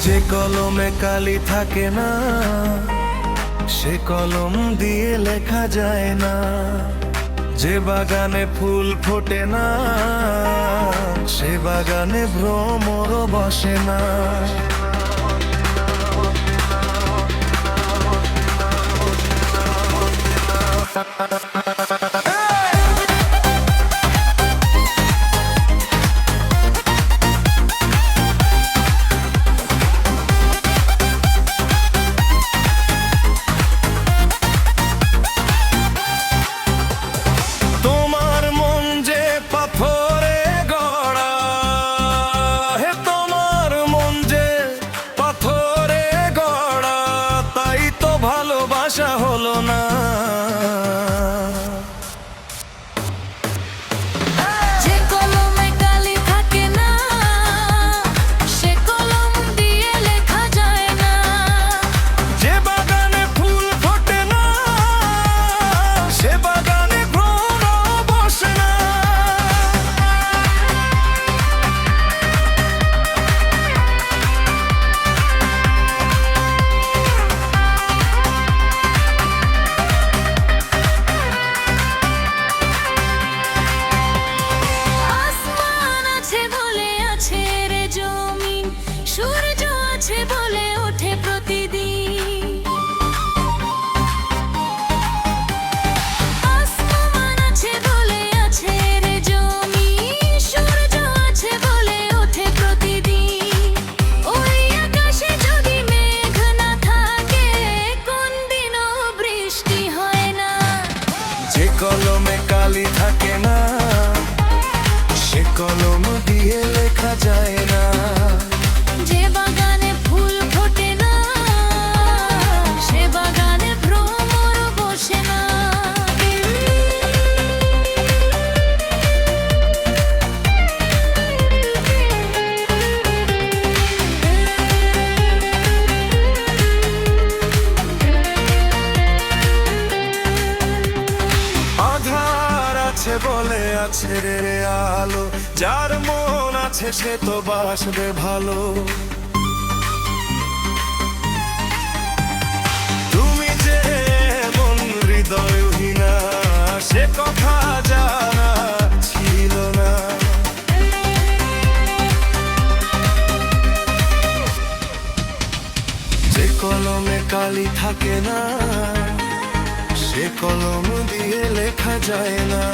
যে কলমে কালি থাকে না, সে কলম দিয়ে লেখা যায় না। যে বাগানে ফুল ফোটে না, সে বাগানে ভ্রমর বসে না। ভালোবাসা হলো না। যে কলমে কালি থাকে না, সে কলম দিয়ে লেখা যায় না। যে বাগানে ফুল ফোটে না, সে বাগানে ভ্রমর বসে না। সূর্য আছে বলে ওঠে প্রতিদিন, আসমান আছে বলে আছে রে জমিন। সূর্য আছে বলে ওঠে প্রতিদিন। ওই আকাশে যদি মেঘ না থাকে, কোনদিনও বৃষ্টি হয় না। যে কলমে কালি থাকে না, সে কলম দিয়ে লেখা যায় না। যে বাগানে ফুল ফোটে না, সে বাগানে ভ্রমর বসে না। আধার আছে বলে আছে রে আলো, যার মন আছে সে তো বাসবে ভালো। তুমি যে মন হৃদয়হীনা, সে কথা জানা ছিল না। যে কলমে কালি থাকে না, সে কলম দিয়ে লেখা যায় না।